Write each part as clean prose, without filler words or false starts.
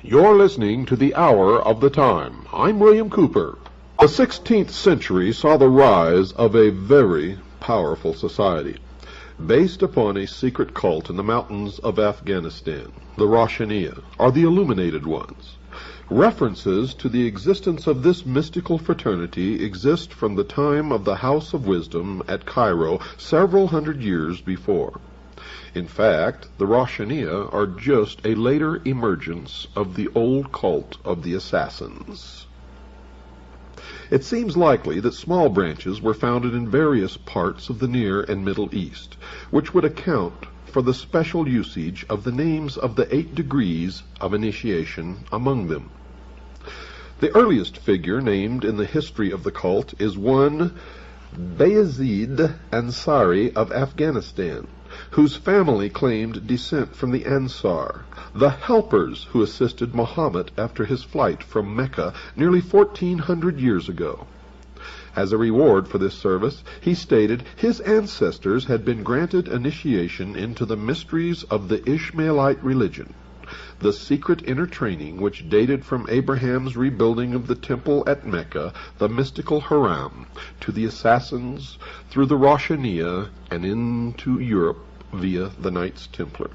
You're listening to The Hour of the Time. I'm William Cooper. The 16th century saw the rise of a very powerful society, based upon a secret cult in the mountains of Afghanistan, the Roshaniya, or the Illuminated Ones. References to the existence of this mystical fraternity exist from the time of the House of Wisdom at Cairo several hundred years before. In fact, the Roshaniya are just a later emergence of the old cult of the Assassins. It seems likely that small branches were founded in various parts of the Near and Middle East, which would account for the special usage of the names of the 8 degrees of initiation among them. The earliest figure named in the history of the cult is one Bayezid Ansari of Afghanistan, whose family claimed descent from the Ansar, the helpers who assisted Muhammad after his flight from Mecca nearly 1400 years ago. As a reward for this service, he stated his ancestors had been granted initiation into the mysteries of the Ishmaelite religion, the secret inner training which dated from Abraham's rebuilding of the temple at Mecca, the mystical Haram, to the Assassins through the Roshaniya and into Europe via the Knights Templar.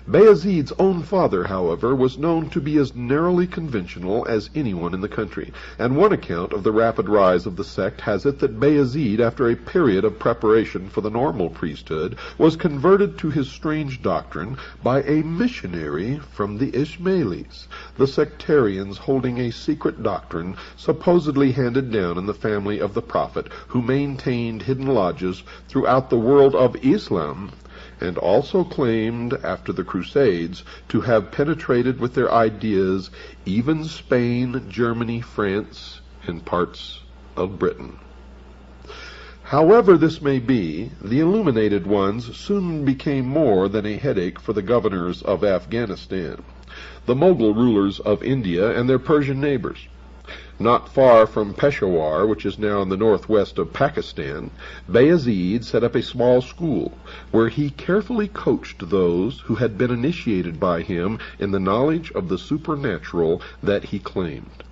Bayezid's own father, however, was known to be as narrowly conventional as anyone in the country, and one account of the rapid rise of the sect has it that Bayezid, after a period of preparation for the normal priesthood, was converted to his strange doctrine by a missionary from the Ismailis, the sectarians holding a secret doctrine supposedly handed down in the family of the Prophet, who maintained hidden lodges throughout the world of Islam, and also claimed, after the Crusades, to have penetrated with their ideas even Spain, Germany, France, and parts of Britain. However this may be, the Illuminated Ones soon became more than a headache for the governors of Afghanistan, the Mughal rulers of India, and their Persian neighbors. Not far from Peshawar, which is now in the northwest of Pakistan, Bayezid set up a small school, where he carefully coached those who had been initiated by him in the knowledge of the supernatural that he claimed.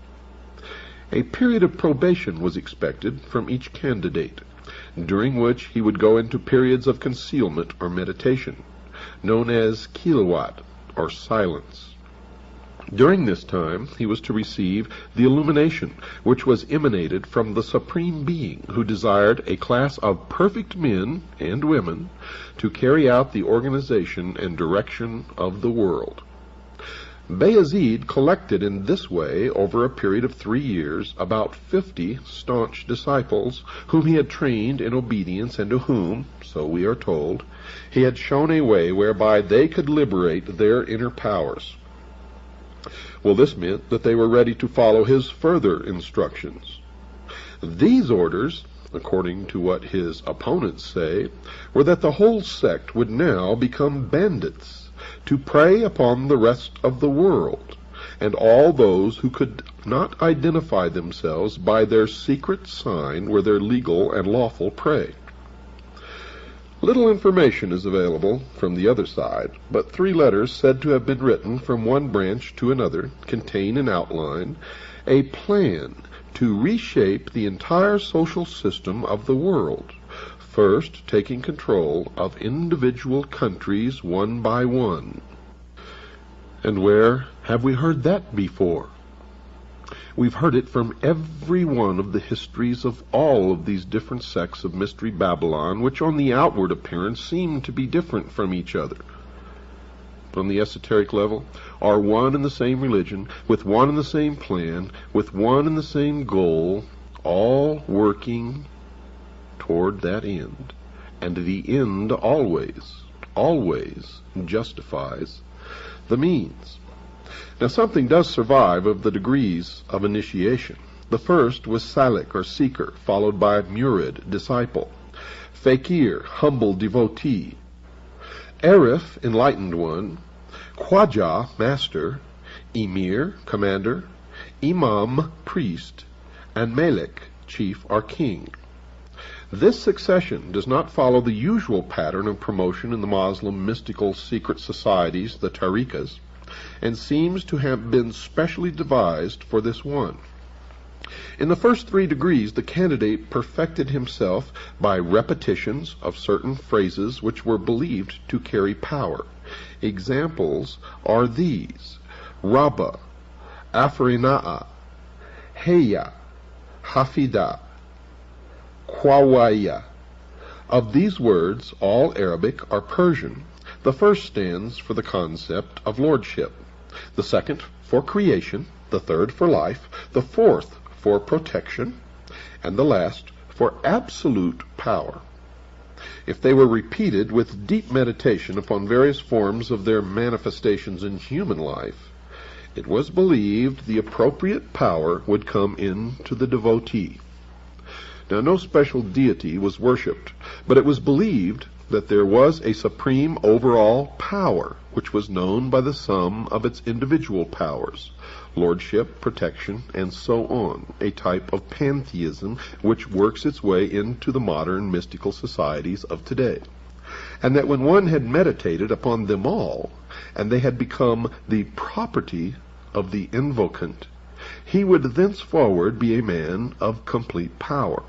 A period of probation was expected from each candidate, during which he would go into periods of concealment or meditation, known as kilawat, or silence. During this time, he was to receive the illumination, which was emanated from the Supreme Being, who desired a class of perfect men and women to carry out the organization and direction of the world. Bayezid collected in this way, over a period of 3 years, about 50 staunch disciples, whom he had trained in obedience, and to whom, so we are told, he had shown a way whereby they could liberate their inner powers. Well, this meant that they were ready to follow his further instructions. These orders, according to what his opponents say, were that the whole sect would now become bandits, to prey upon the rest of the world, and all those who could not identify themselves by their secret sign were their legal and lawful prey. Little information is available from the other side, but 3 letters said to have been written from one branch to another contain in outline a plan to reshape the entire social system of the world, first taking control of individual countries one by one. And where have we heard that before? We've heard it from every one of the histories of all of these different sects of Mystery Babylon, which on the outward appearance seem to be different from each other. But on the esoteric level, are one and the same religion, with one and the same plan, with one and the same goal, all working toward that end. And the end always justifies the means. Now something does survive of the degrees of initiation. The first was Salik, or seeker, followed by Murid, disciple, Fakir, humble devotee, Arif, enlightened one, Khwaja, master, Emir, commander, Imam, priest, and Malik, chief or king. This succession does not follow the usual pattern of promotion in the Muslim mystical secret societies, the tariqas, and seems to have been specially devised for this one. In the first 3 degrees, the candidate perfected himself by repetitions of certain phrases which were believed to carry power. Examples are these: Rabba, Afrina'a, Heya, Hafida, Khawaya. Of these words, all Arabic or Persian. The first stands for the concept of lordship, the second for creation, the third for life, the fourth for protection, and the last for absolute power. If they were repeated with deep meditation upon various forms of their manifestations in human life, it was believed the appropriate power would come into the devotee. Now, no special deity was worshipped, but it was believed that there was a supreme overall power, which was known by the sum of its individual powers, lordship, protection, and so on, a type of pantheism which works its way into the modern mystical societies of today. And that when one had meditated upon them all, and they had become the property of the invocant, he would thenceforward be a man of complete power.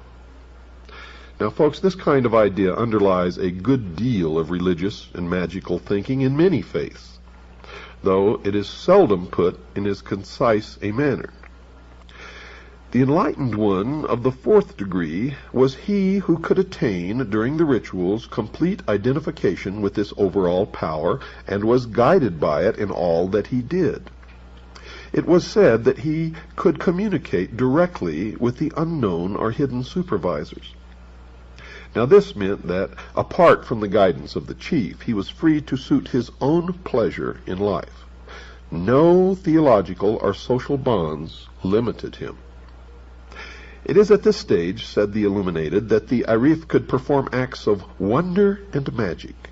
Now, folks, this kind of idea underlies a good deal of religious and magical thinking in many faiths, though it is seldom put in as concise a manner. The enlightened one of the 4th degree was he who could attain, during the rituals, complete identification with this overall power, and was guided by it in all that he did. It was said that he could communicate directly with the unknown or hidden supervisors. Now this meant that, apart from the guidance of the chief, he was free to suit his own pleasure in life. No theological or social bonds limited him. It is at this stage, said the illuminated, that the Arif could perform acts of wonder and magic,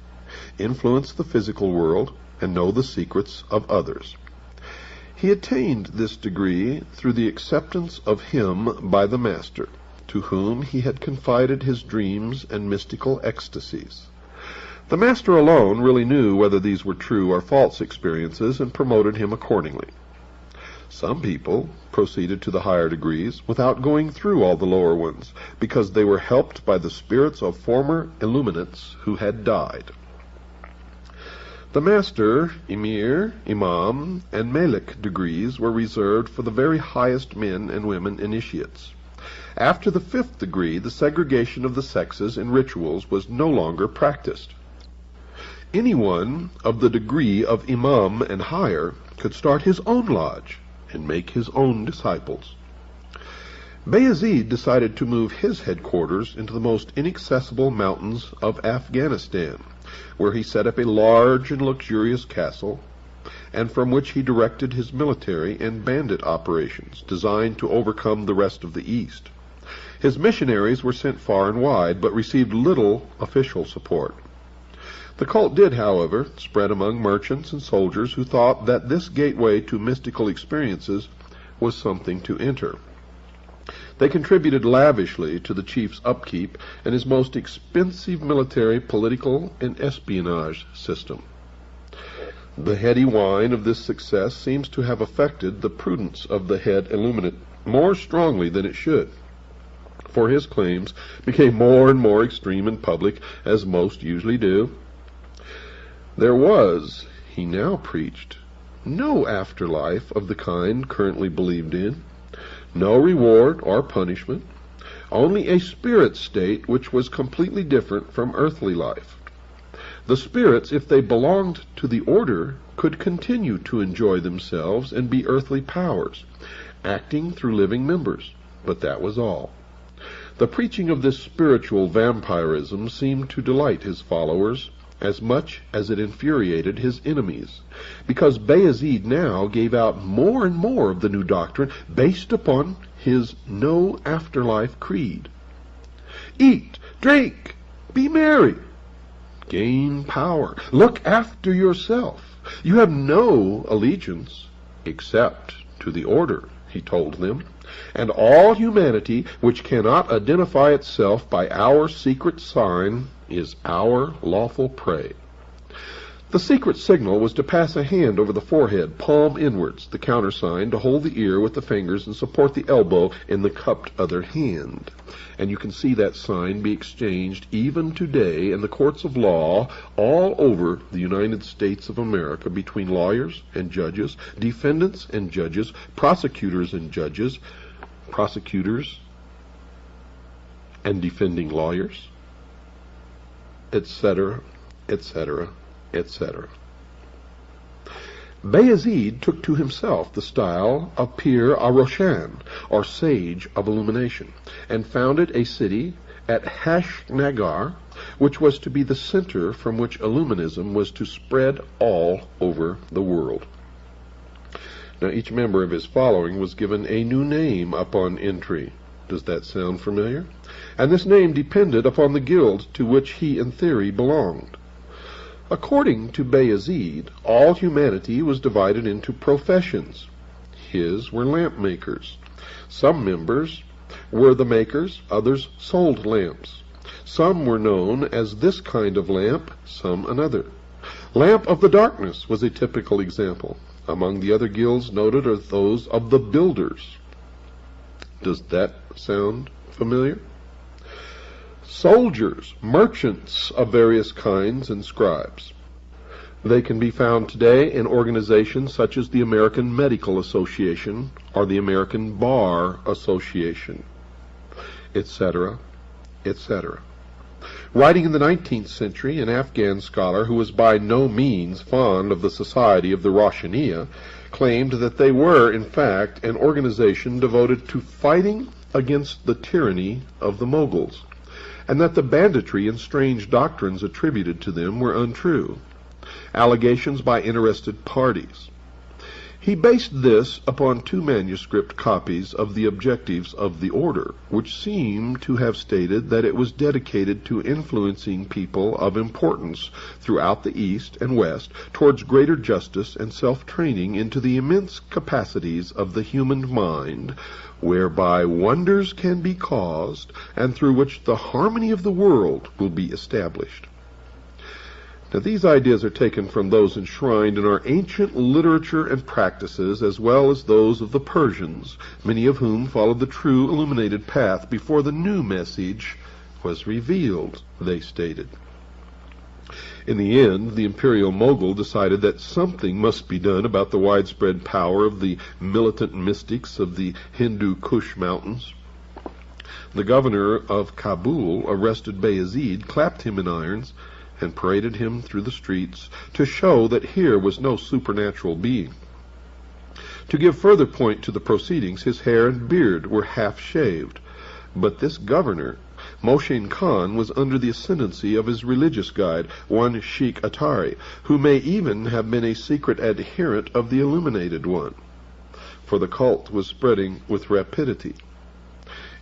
influence the physical world, and know the secrets of others. He attained this degree through the acceptance of him by the master, to whom he had confided his dreams and mystical ecstasies. The master alone really knew whether these were true or false experiences, and promoted him accordingly. Some people proceeded to the higher degrees without going through all the lower ones, because they were helped by the spirits of former illuminates who had died. The master, emir, imam, and malik degrees were reserved for the very highest men and women initiates. After the 5th degree, the segregation of the sexes in rituals was no longer practiced. Anyone of the degree of imam and higher could start his own lodge and make his own disciples. Bayezid decided to move his headquarters into the most inaccessible mountains of Afghanistan, where he set up a large and luxurious castle, and from which he directed his military and bandit operations designed to overcome the rest of the East. His missionaries were sent far and wide, but received little official support. The cult did, however, spread among merchants and soldiers who thought that this gateway to mystical experiences was something to enter. They contributed lavishly to the chief's upkeep and his most expensive military, political, and espionage system. The heady wine of this success seems to have affected the prudence of the head illuminate more strongly than it should, for his claims became more and more extreme in public, as most usually do. There was, he now preached, no afterlife of the kind currently believed in. no reward or punishment, only a spirit state which was completely different from earthly life. The spirits, if they belonged to the order, could continue to enjoy themselves and be earthly powers, acting through living members, but that was all. The preaching of this spiritual vampirism seemed to delight his followers as much as it infuriated his enemies, because Bayezid now gave out more and more of the new doctrine based upon his no afterlife creed. Eat, drink, be merry, gain power, look after yourself. You have no allegiance except to the order, he told them, and all humanity which cannot identify itself by our secret sign is our lawful prey. The secret signal was to pass a hand over the forehead, palm inwards, the countersign to hold the ear with the fingers and support the elbow in the cupped other hand. And you can see that sign be exchanged even today in the courts of law all over the United States of America between lawyers and judges, defendants and judges, prosecutors and judges, prosecutors and defending lawyers, etc., etc., etc. Bayezid took to himself the style of Pir Roshan, or Sage of Illumination, and founded a city at Hashnagar, which was to be the center from which Illuminism was to spread all over the world. Now, each member of his following was given a new name upon entry. Does that sound familiar? And this name depended upon the guild to which he, in theory, belonged. According to Bayezid, all humanity was divided into professions. His were lamp makers. Some members were the makers, others sold lamps. Some were known as this kind of lamp, some another. Lamp of the darkness was a typical example. Among the other guilds noted are those of the builders. Does that sound familiar? Soldiers, merchants of various kinds, and scribes. They can be found today in organizations such as the American Medical Association or the American Bar Association, etc., etc. Writing in the 19th century, an Afghan scholar who was by no means fond of the society of the Roshaniya claimed that they were, in fact, an organization devoted to fighting against the tyranny of the Moguls, and that the banditry and strange doctrines attributed to them were untrue, allegations by interested parties. He based this upon 2 manuscript copies of the objectives of the order, which seem to have stated that it was dedicated to influencing people of importance throughout the East and West towards greater justice and self-training into the immense capacities of the human mind, whereby wonders can be caused, and through which the harmony of the world will be established. Now, these ideas are taken from those enshrined in our ancient literature and practices, as well as those of the Persians, many of whom followed the true illuminated path before the new message was revealed, they stated. In the end, the imperial Mogul decided that something must be done about the widespread power of the militant mystics of the Hindu Kush mountains. The governor of Kabul arrested Bayezid, clapped him in irons, and paraded him through the streets to show that here was no supernatural being. To give further point to the proceedings, his hair and beard were half shaved, but this governor, Moshin Khan, was under the ascendancy of his religious guide, one Sheikh Atari, who may even have been a secret adherent of the illuminated one, for the cult was spreading with rapidity.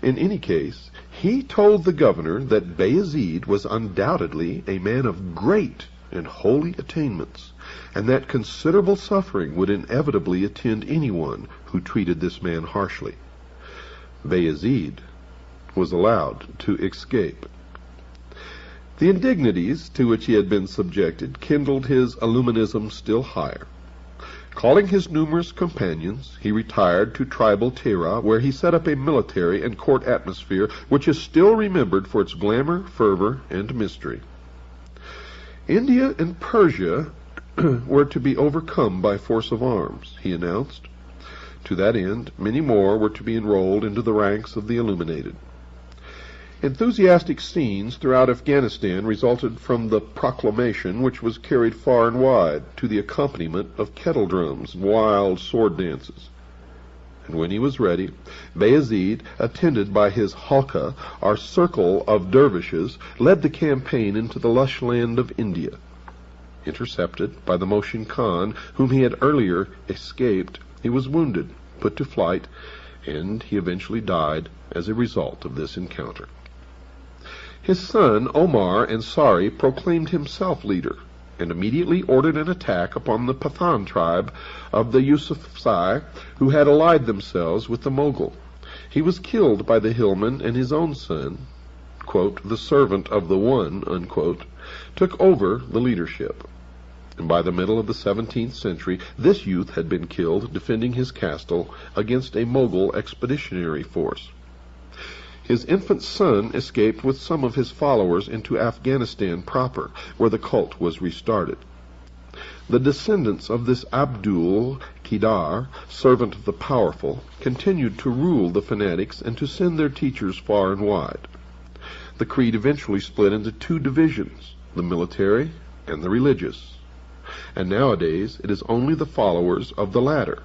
In any case, he told the governor that Bayezid was undoubtedly a man of great and holy attainments, and that considerable suffering would inevitably attend anyone who treated this man harshly. Bayezid was allowed to escape. The indignities to which he had been subjected kindled his illuminism still higher. Calling his numerous companions, he retired to tribal Tehra, where he set up a military and court atmosphere which is still remembered for its glamour, fervor, and mystery. India and Persia were to be overcome by force of arms, he announced. To that end, many more were to be enrolled into the ranks of the illuminated. Enthusiastic scenes throughout Afghanistan resulted from the proclamation, which was carried far and wide to the accompaniment of kettle drums and wild sword dances. And when he was ready, Bayezid, attended by his halqa, or circle of dervishes, led the campaign into the lush land of India. Intercepted by the Moshin Khan, whom he had earlier escaped, he was wounded, put to flight, and he eventually died as a result of this encounter. His son, Omar Ansari, proclaimed himself leader, and immediately ordered an attack upon the Pathan tribe of the Yusufzai, who had allied themselves with the Mughal. He was killed by the hillman, and his own son, quote, the servant of the one, unquote, took over the leadership. And by the middle of the 17th century, this youth had been killed defending his castle against a Mughal expeditionary force. His infant son escaped with some of his followers into Afghanistan proper, where the cult was restarted. The descendants of this Abdul Qidar, servant of the powerful, continued to rule the fanatics and to send their teachers far and wide. The creed eventually split into two divisions, the military and the religious. And nowadays it is only the followers of the latter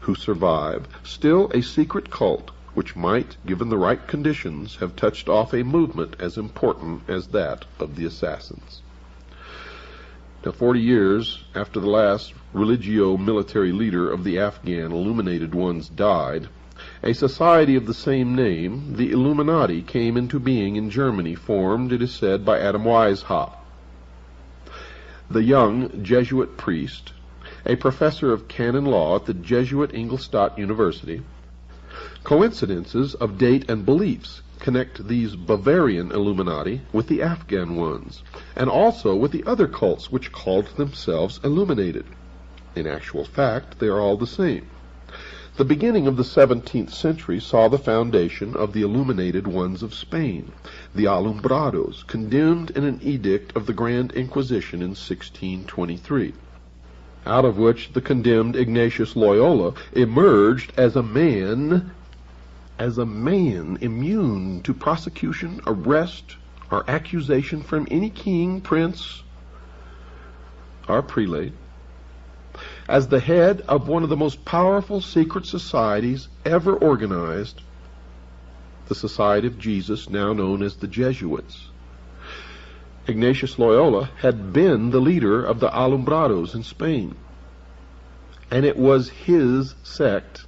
who survive, still a secret cult which might, given the right conditions, have touched off a movement as important as that of the assassins. Now, 40 years after the last religio-military leader of the Afghan illuminated ones died, a society of the same name, the Illuminati, came into being in Germany, formed, it is said, by Adam Weishaupt. The young Jesuit priest, a professor of canon law at the Jesuit Ingolstadt University. Coincidences of date and beliefs connect these Bavarian Illuminati with the Afghan ones, and also with the other cults which called themselves illuminated. In actual fact, they are all the same. The beginning of the 17th century saw the foundation of the illuminated ones of Spain, the Alumbrados, condemned in an edict of the Grand Inquisition in 1623, out of which the condemned Ignatius Loyola emerged as a man immune to prosecution, arrest, or accusation from any king, prince, or prelate, as the head of one of the most powerful secret societies ever organized, the Society of Jesus, now known as the Jesuits. Ignatius Loyola had been the leader of the Alumbrados in Spain, and it was his sect,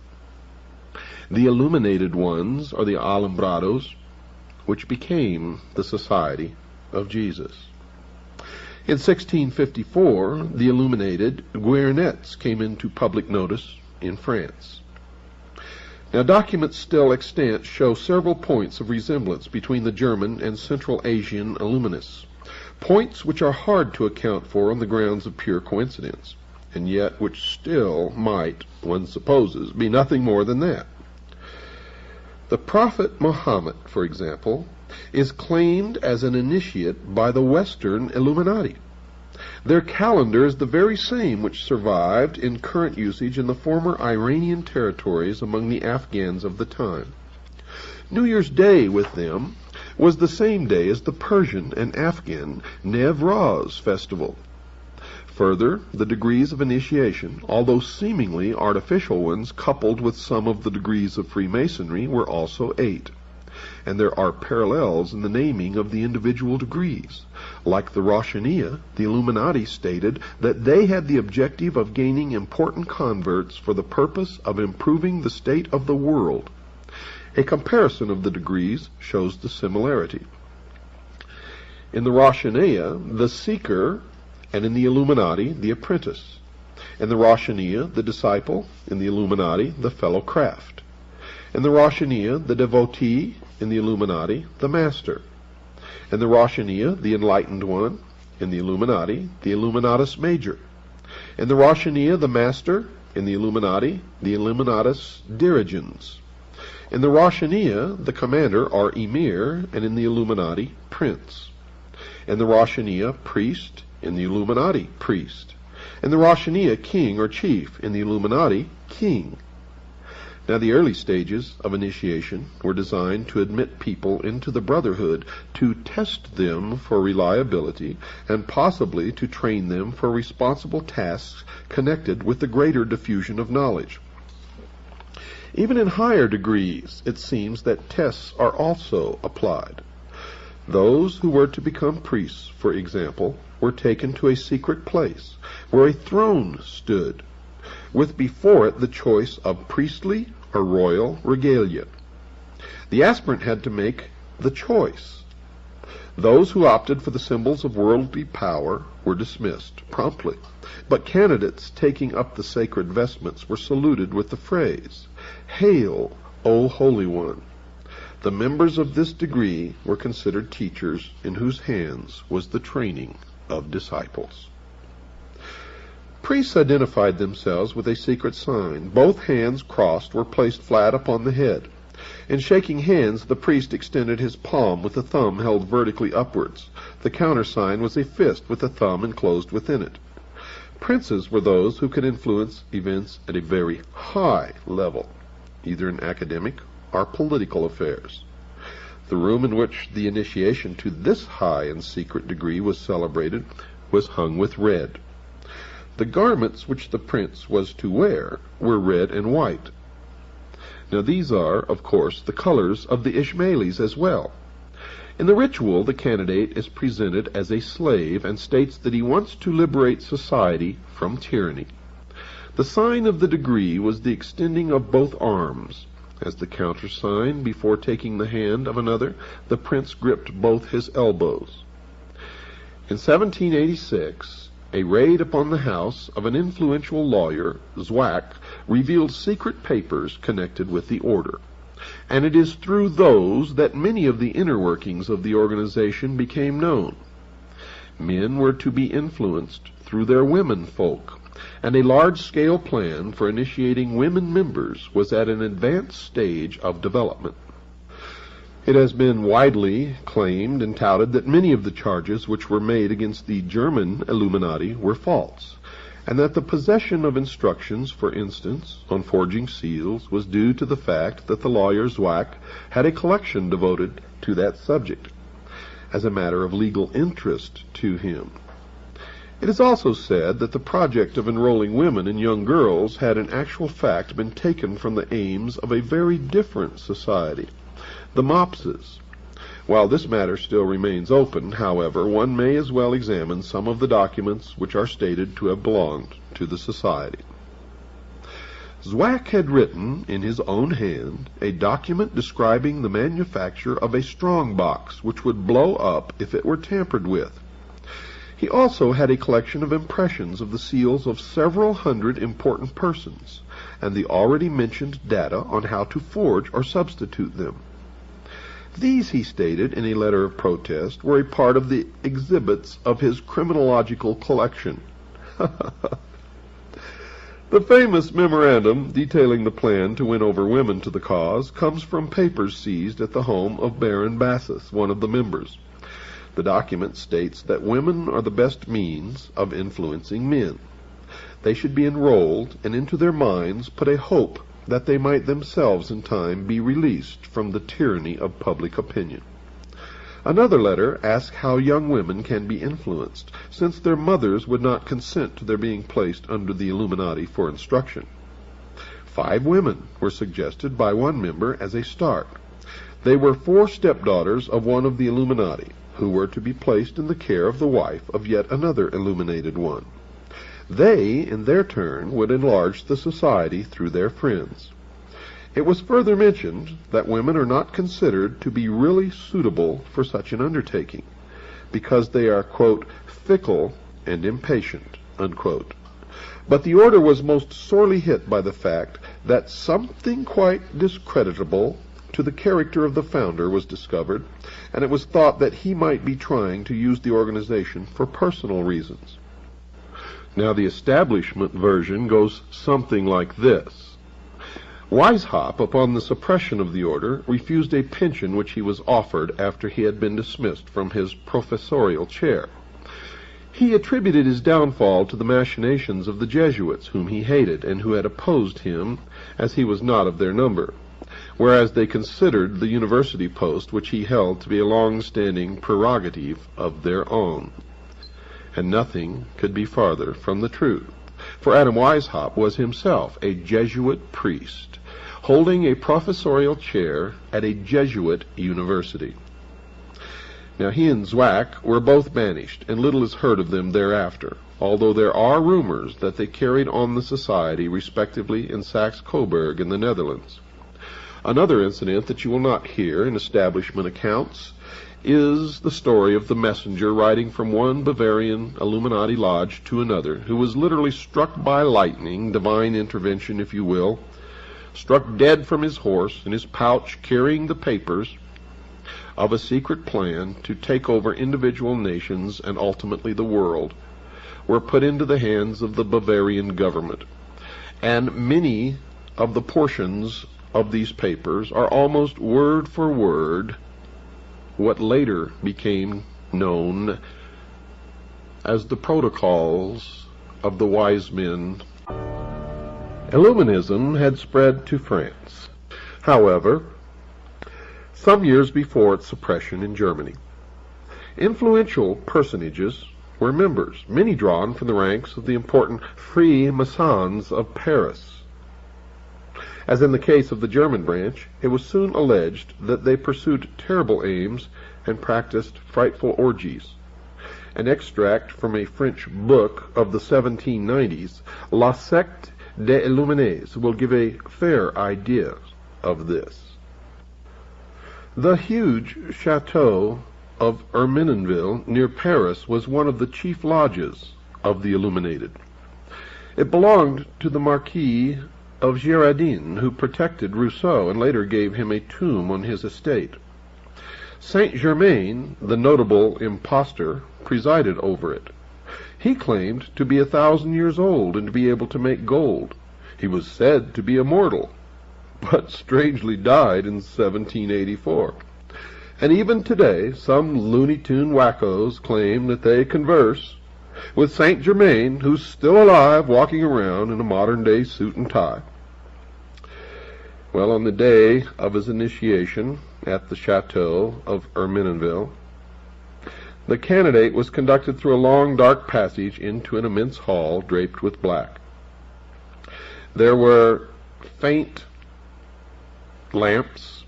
the illuminated ones, or the Alumbrados, which became the Society of Jesus. In 1654, the illuminated Guernets came into public notice in France. Now, documents still extant show several points of resemblance between the German and Central Asian Illuminists, points which are hard to account for on the grounds of pure coincidence, and yet which still might, one supposes, be nothing more than that. The Prophet Muhammad, for example, is claimed as an initiate by the Western Illuminati. Their calendar is the very same which survived in current usage in the former Iranian territories among the Afghans of the time. New Year's Day with them was the same day as the Persian and Afghan Newroz festival. Further, the degrees of initiation, although seemingly artificial ones coupled with some of the degrees of Freemasonry, were also 8. And there are parallels in the naming of the individual degrees. Like the Roshaniya, the Illuminati stated that they had the objective of gaining important converts for the purpose of improving the state of the world. A comparison of the degrees shows the similarity. In the Roshaniya, the seeker, and in the Illuminati, the apprentice. In the Roshaniya, the disciple; in the Illuminati, the fellow craft. In the Roshaniya, the devotee; in the Illuminati, the master. In the Roshaniya, the enlightened one; in the Illuminati, the Illuminatus major. In the Roshaniya, the master; in the Illuminati, the Illuminatus dirigens. In the Roshaniya, the commander or emir; and in the Illuminati, prince. In the Roshaniya, priest; in the Illuminati, priest. In the Roshaniya, king or chief. In the Illuminati, king. Now, the early stages of initiation were designed to admit people into the brotherhood, to test them for reliability, and possibly to train them for responsible tasks connected with the greater diffusion of knowledge. Even in higher degrees, it seems that tests are also applied. Those who were to become priests, for example, were taken to a secret place where a throne stood, with before it the choice of priestly or royal regalia. The aspirant had to make the choice. Those who opted for the symbols of worldly power were dismissed promptly, but candidates taking up the sacred vestments were saluted with the phrase, "Hail, O Holy One." The members of this degree were considered teachers in whose hands was the training of disciples. Priests identified themselves with a secret sign. Both hands crossed were placed flat upon the head. In shaking hands, the priest extended his palm with the thumb held vertically upwards. The countersign was a fist with the thumb enclosed within it. Princes were those who could influence events at a very high level, either in academic or political affairs. The room in which the initiation to this high and secret degree was celebrated was hung with red. The garments which the prince was to wear were red and white. Now these are, of course, the colors of the Ishmaelis as well. In the ritual, the candidate is presented as a slave and states that he wants to liberate society from tyranny. The sign of the degree was the extending of both arms. As the countersign, before taking the hand of another, the prince gripped both his elbows. In 1786, a raid upon the house of an influential lawyer, Zwack, revealed secret papers connected with the order. And it is through those that many of the inner workings of the organization became known. Men were to be influenced through their women folk, and a large-scale plan for initiating women members was at an advanced stage of development. It has been widely claimed and touted that many of the charges which were made against the German Illuminati were false, and that the possession of instructions, for instance, on forging seals, was due to the fact that the lawyer Zwack had a collection devoted to that subject, as a matter of legal interest to him. It is also said that the project of enrolling women and young girls had in actual fact been taken from the aims of a very different society, the Mopses. While this matter still remains open, however, one may as well examine some of the documents which are stated to have belonged to the society. Zwack had written in his own hand a document describing the manufacture of a strong box which would blow up if it were tampered with. He also had a collection of impressions of the seals of several hundred important persons, and the already mentioned data on how to forge or substitute them. These, he stated in a letter of protest, were a part of the exhibits of his criminological collection. The famous memorandum detailing the plan to win over women to the cause comes from papers seized at the home of Baron Bassus, one of the members. The document states that women are the best means of influencing men. They should be enrolled, and into their minds put a hope that they might themselves in time be released from the tyranny of public opinion. Another letter asks how young women can be influenced, since their mothers would not consent to their being placed under the Illuminati for instruction. 5 women were suggested by one member as a start. They were 4 stepdaughters of one of the Illuminati, who were to be placed in the care of the wife of yet another illuminated one. They, in their turn, would enlarge the society through their friends. It was further mentioned that women are not considered to be really suitable for such an undertaking, because they are, quote, fickle and impatient, unquote. But the order was most sorely hit by the fact that something quite discreditable to the character of the founder was discovered, and it was thought that he might be trying to use the organization for personal reasons. Now, the establishment version goes something like this. Weishaupt, upon the suppression of the order, refused a pension which he was offered after he had been dismissed from his professorial chair. He attributed his downfall to the machinations of the Jesuits, whom he hated, and who had opposed him, as he was not of their number, whereas they considered the university post which he held to be a long-standing prerogative of their own. And nothing could be farther from the truth, for Adam Weishaupt was himself a Jesuit priest, holding a professorial chair at a Jesuit university. Now he and Zwack were both banished, and little is heard of them thereafter, although there are rumors that they carried on the society respectively in Saxe-Coburg in the Netherlands. Another incident that you will not hear in establishment accounts is the story of the messenger riding from one Bavarian Illuminati lodge to another, who was literally struck by lightning, divine intervention if you will, struck dead from his horse, in his pouch carrying the papers of a secret plan to take over individual nations and ultimately the world, were put into the hands of the Bavarian government. And many of the portions of these papers are almost word for word what later became known as the protocols of the wise men. Illuminism had spread to France, however, some years before its suppression in Germany. Influential personages were members, many drawn from the ranks of the important Freemasons of Paris. As in the case of the German branch, it was soon alleged that they pursued terrible aims and practiced frightful orgies. An extract from a French book of the 1790s, La Secte des Illuminés, will give a fair idea of this. The huge chateau of Ermenonville near Paris was one of the chief lodges of the illuminated. It belonged to the Marquis of Girardin, who protected Rousseau and later gave him a tomb on his estate. Saint-Germain, the notable impostor, presided over it. He claimed to be 1,000 years old and to be able to make gold. He was said to be immortal, but strangely died in 1784. And even today, some Looney Tune wackos claim that they converse with Saint Germain, who's still alive, walking around in a modern-day suit and tie. Well, on the day of his initiation at the chateau of Ermenonville, the candidate was conducted through a long, dark passage into an immense hall draped with black. There were faint lamps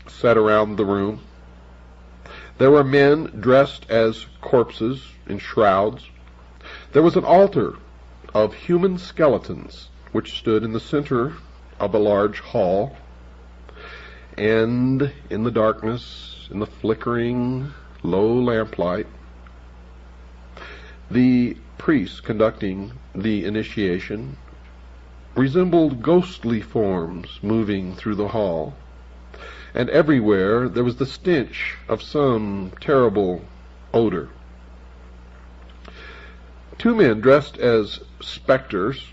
set around the room. There were men dressed as corpses in shrouds. There was an altar of human skeletons which stood in the center of a large hall, and in the darkness, in the flickering low lamplight, the priest conducting the initiation resembled ghostly forms moving through the hall, and everywhere there was the stench of some terrible odor. Two men dressed as specters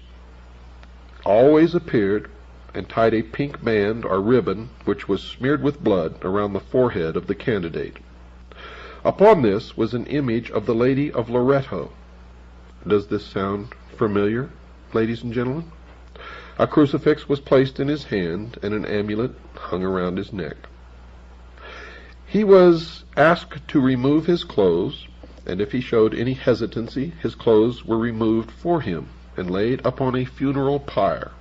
always appeared and tied a pink band or ribbon which was smeared with blood around the forehead of the candidate. Upon this was an image of the Lady of Loretto. Does this sound familiar, ladies and gentlemen? A crucifix was placed in his hand, and an amulet hung around his neck. He was asked to remove his clothes, and if he showed any hesitancy, his clothes were removed for him and laid upon a funeral pyre.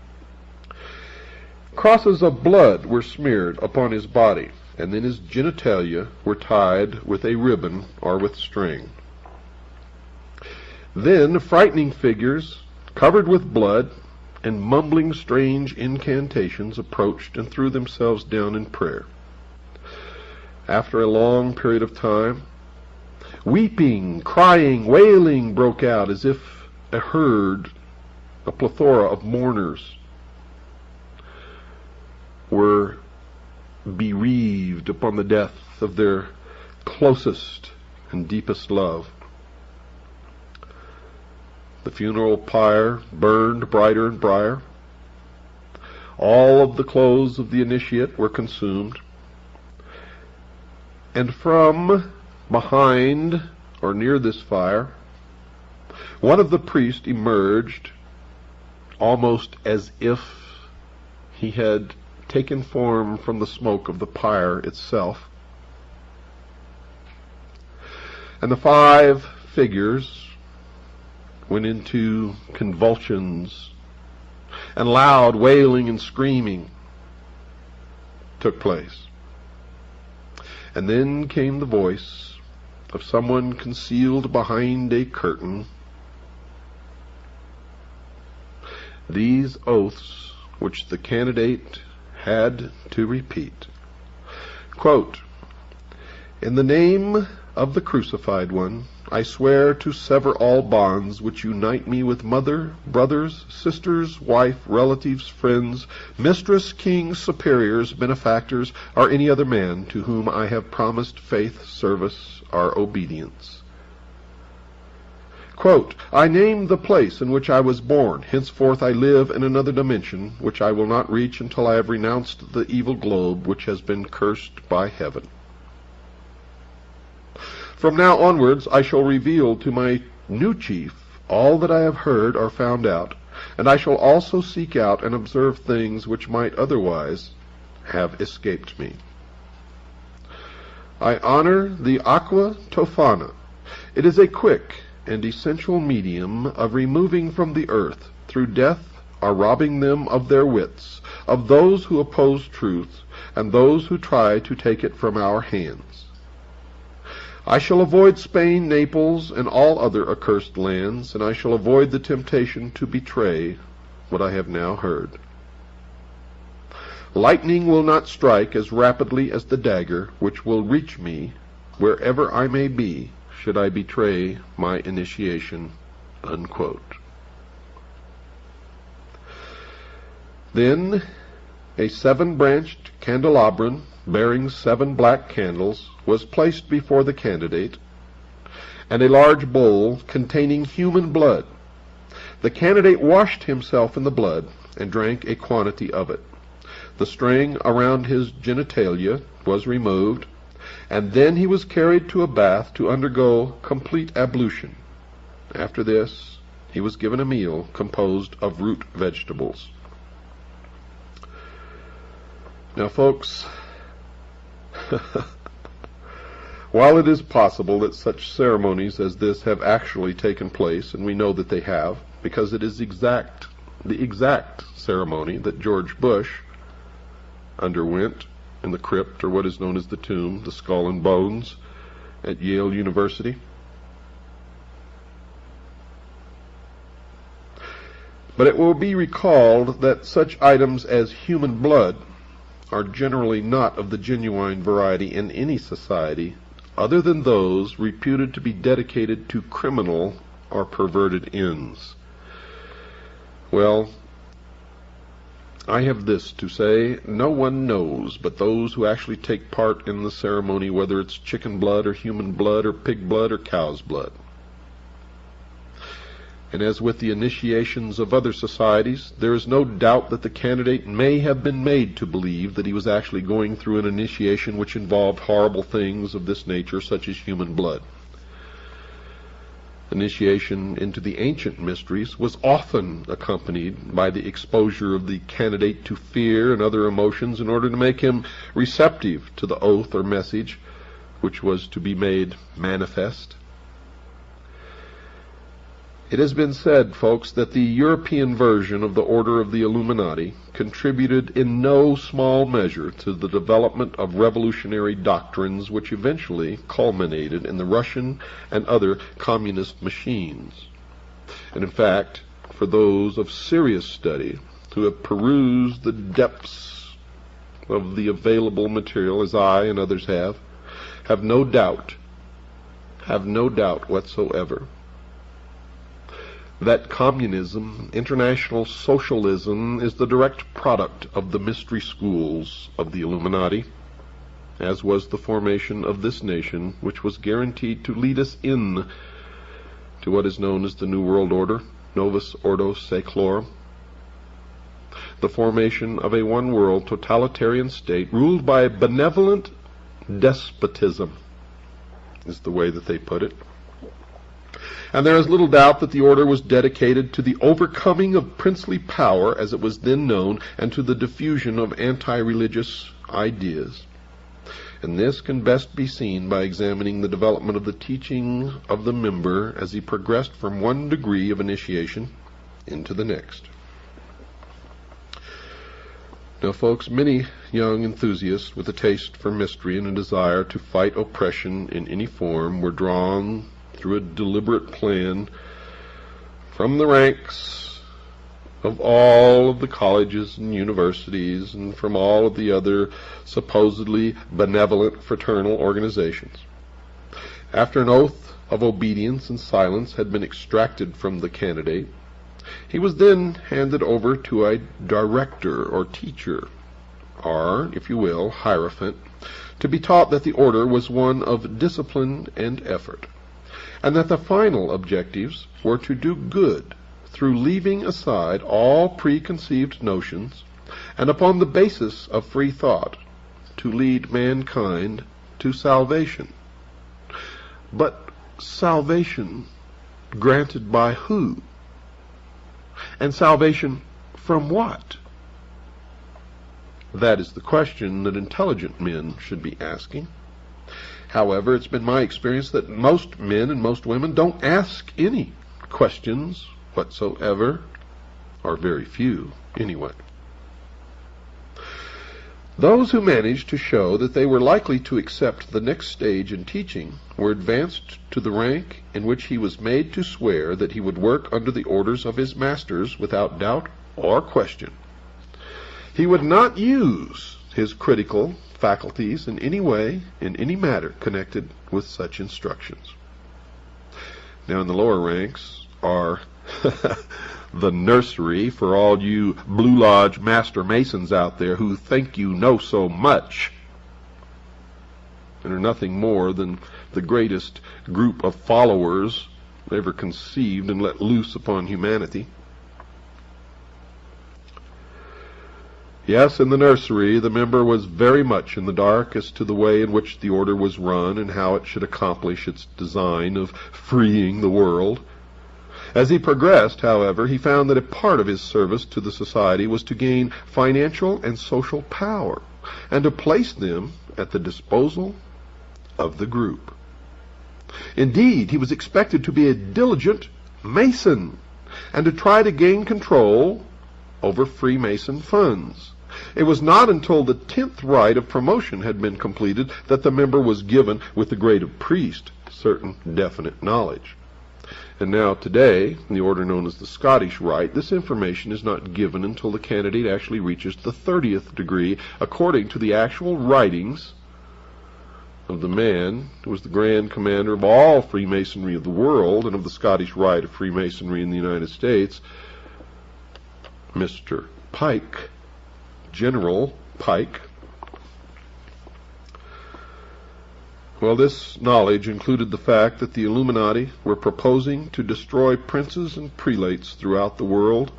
Crosses of blood were smeared upon his body, and then his genitalia were tied with a ribbon or with string. Then frightening figures, covered with blood, and mumbling strange incantations, approached and threw themselves down in prayer. After a long period of time, weeping, crying, wailing broke out as if a herd, a plethora of mourners were bereaved upon the death of their closest and deepest love. The funeral pyre burned brighter and brighter. All of the clothes of the initiate were consumed. And from behind or near this fire, one of the priests emerged almost as if he had taken form from the smoke of the pyre itself. And the 5 figures went into convulsions, and loud wailing and screaming took place. And then came the voice of someone concealed behind a curtain. These oaths which the candidate had to repeat. Quote, "In the name of the crucified one, I swear to sever all bonds which unite me with mother, brothers, sisters, wife, relatives, friends, mistress, kings, superiors, benefactors, or any other man to whom I have promised faith, service, or obedience." Quote, "I name the place in which I was born. Henceforth I live in another dimension, which I will not reach until I have renounced the evil globe which has been cursed by heaven. From now onwards I shall reveal to my new chief all that I have heard or found out, and I shall also seek out and observe things which might otherwise have escaped me. I honor the aqua tofana. It is a quick and essential medium of removing from the earth, through death or robbing them of their wits, of those who oppose truth, and those who try to take it from our hands. I shall avoid Spain, Naples, and all other accursed lands, and I shall avoid the temptation to betray what I have now heard. Lightning will not strike as rapidly as the dagger, which will reach me wherever I may be, should I betray my initiation." Unquote. Then a 7-branched candelabrum bearing 7 black candles was placed before the candidate, and a large bowl containing human blood. The candidate washed himself in the blood and drank a quantity of it. The string around his genitalia was removed, and then he was carried to a bath to undergo complete ablution. After this, he was given a meal composed of root vegetables. Now, folks, while it is possible that such ceremonies as this have actually taken place, and we know that they have, because it is the exact ceremony that George Bush underwent in the crypt, or what is known as the tomb, the skull and bones, at Yale University. But it will be recalled that such items as human blood are generally not of the genuine variety in any society other than those reputed to be dedicated to criminal or perverted ends. Well, I have this to say: no one knows but those who actually take part in the ceremony, whether it's chicken blood or human blood or pig blood or cow's blood. And as with the initiations of other societies, there is no doubt that the candidate may have been made to believe that he was actually going through an initiation which involved horrible things of this nature, such as human blood. Initiation into the ancient mysteries was often accompanied by the exposure of the candidate to fear and other emotions in order to make him receptive to the oath or message which was to be made manifest. It has been said, folks, that the European version of the Order of the Illuminati contributed in no small measure to the development of revolutionary doctrines which eventually culminated in the Russian and other communist machines. And in fact, for those of serious study who have perused the depths of the available material, as I and others have no doubt whatsoever that communism, international socialism, is the direct product of the mystery schools of the Illuminati, as was the formation of this nation, which was guaranteed to lead us in to what is known as the New World Order, Novus Ordo Seclorum, the formation of a one-world totalitarian state ruled by benevolent despotism, is the way that they put it. And there is little doubt that the order was dedicated to the overcoming of princely power as it was then known, and to the diffusion of anti-religious ideas. And this can best be seen by examining the development of the teaching of the member as he progressed from one degree of initiation into the next. Now, folks, many young enthusiasts with a taste for mystery and a desire to fight oppression in any form were drawn through a deliberate plan from the ranks of all of the colleges and universities and from all of the other supposedly benevolent fraternal organizations. After an oath of obedience and silence had been extracted from the candidate, he was then handed over to a director or teacher, or, if you will, hierophant, to be taught that the order was one of discipline and effort, and that the final objectives were to do good through leaving aside all preconceived notions, and upon the basis of free thought, to lead mankind to salvation. But salvation granted by who? And salvation from what? That is the question that intelligent men should be asking. However, it's been my experience that most men and most women don't ask any questions whatsoever, or very few anyway. Those who managed to show that they were likely to accept the next stage in teaching were advanced to the rank in which he was made to swear that he would work under the orders of his masters without doubt or question. He would not use his critical faculties in any way, in any matter connected with such instructions. Now, in the lower ranks are the nursery for all you Blue Lodge Master Masons out there who think you know so much and are nothing more than the greatest group of followers ever conceived and let loose upon humanity. Yes, in the nursery, the member was very much in the dark as to the way in which the order was run and how it should accomplish its design of freeing the world. As he progressed, however, he found that a part of his service to the society was to gain financial and social power, and to place them at the disposal of the group. Indeed, he was expected to be a diligent Mason, and to try to gain control over Freemason funds. It was not until the 10th rite of promotion had been completed that the member was given, with the grade of priest, certain definite knowledge. And now today, in the order known as the Scottish Rite, this information is not given until the candidate actually reaches the 30th degree, according to the actual writings of the man who was the Grand Commander of all Freemasonry of the world and of the Scottish Rite of Freemasonry in the United States, Mr. Pike, General Pike. Well, this knowledge included the fact that the Illuminati were proposing to destroy princes and prelates throughout the world,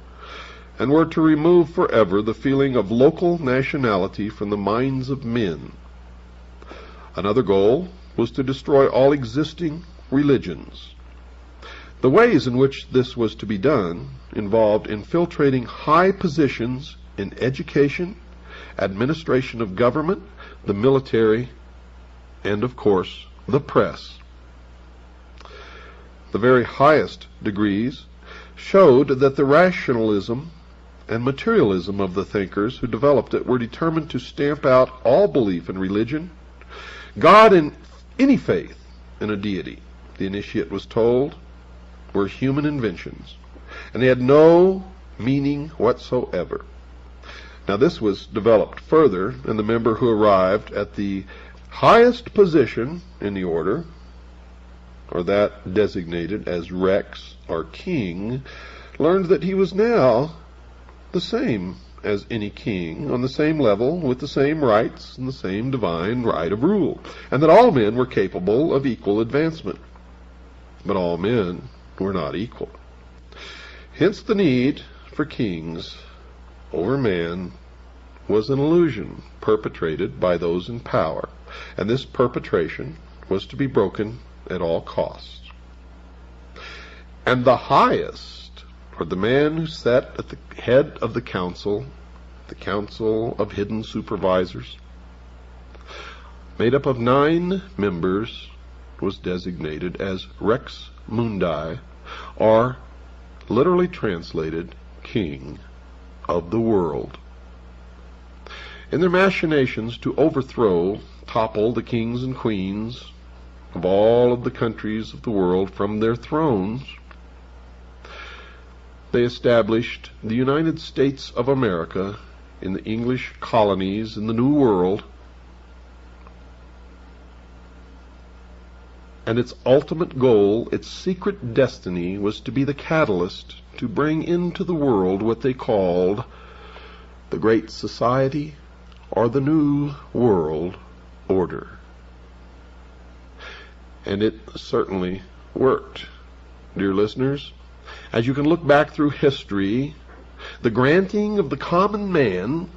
and were to remove forever the feeling of local nationality from the minds of men. Another goal was to destroy all existing religions. The ways in which this was to be done involved infiltrating high positions in education, administration of government, the military, and, of course, the press. The very highest degrees showed that the rationalism and materialism of the thinkers who developed it were determined to stamp out all belief in religion, God, in any faith in a deity. The initiate was told were human inventions, and they had no meaning whatsoever. Now, this was developed further, and the member who arrived at the highest position in the order, or that designated as Rex or King, learned that he was now the same as any king, on the same level, with the same rights and the same divine right of rule, and that all men were capable of equal advancement. But all men were not equal. Hence the need for kings over man was an illusion perpetrated by those in power, and this perpetration was to be broken at all costs. And the highest, or the man who sat at the head of the council of hidden supervisors, made up of 9 members, was designated as Rex Mundi, or literally translated, King of the World. In their machinations to overthrow, topple the kings and queens of all of the countries of the world from their thrones, they established the United States of America in the English colonies in the New World, and its ultimate goal, its secret destiny, was to be the catalyst to bring into the world what they called the Great Society, or the New World Order. And it certainly worked, dear listeners. As you can look back through history, the granting of the common man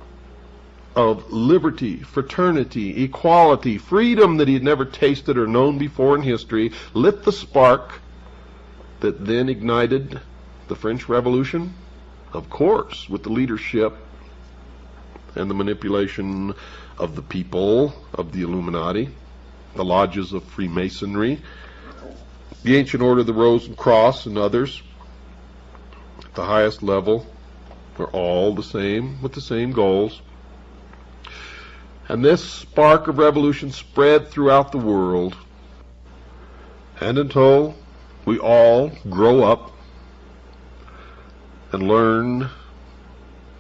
of liberty, fraternity, equality, freedom that he had never tasted or known before in history lit the spark that then ignited the French Revolution, of course, with the leadership and the manipulation of the people of the Illuminati, the lodges of Freemasonry, the Ancient Order of the Rose and Cross, and others. At the highest level, are all the same, with the same goals. And this spark of revolution spread throughout the world. And until we all grow up and learn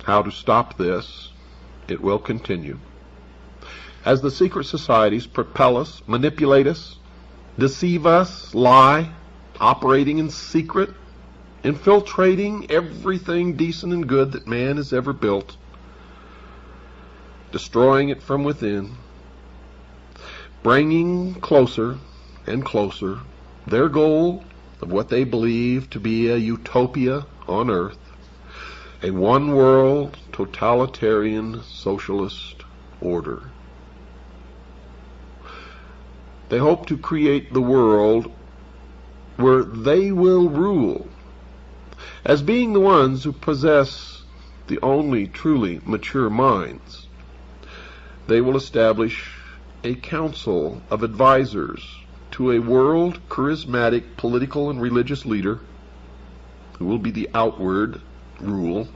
how to stop this, it will continue. As the secret societies propel us, manipulate us, deceive us, lie, operating in secret, infiltrating everything decent and good that man has ever built, destroying it from within, bringing closer and closer their goal of what they believe to be a utopia on earth, a one-world, totalitarian, socialist order. They hope to create the world where they will rule, as being the ones who possess the only truly mature minds. They will establish a council of advisors to a world charismatic political and religious leader who will be the outward rule,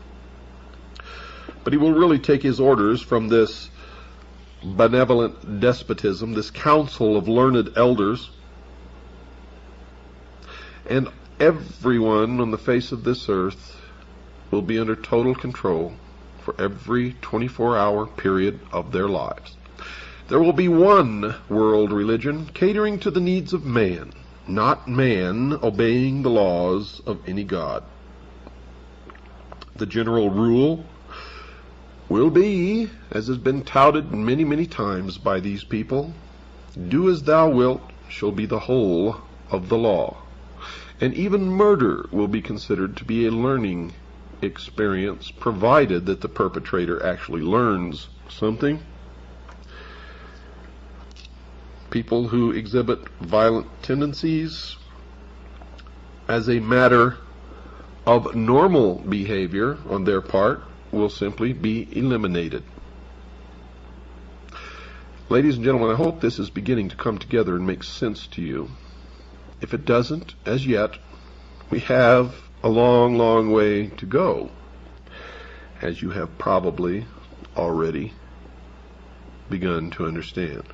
but he will really take his orders from this benevolent despotism, this council of learned elders, and everyone on the face of this earth will be under total control for every 24-hour period of their lives. There will be one world religion catering to the needs of man, not man obeying the laws of any god. The general rule will be, as has been touted many, many times by these people, do as thou wilt shall be the whole of the law. And even murder will be considered to be a learning experience, provided that the perpetrator actually learns something. People who exhibit violent tendencies as a matter of normal behavior on their part will simply be eliminated. Ladies and gentlemen, I hope this is beginning to come together and make sense to you. If it doesn't, as yet, we have a long, long way to go, as you have probably already begun to understand.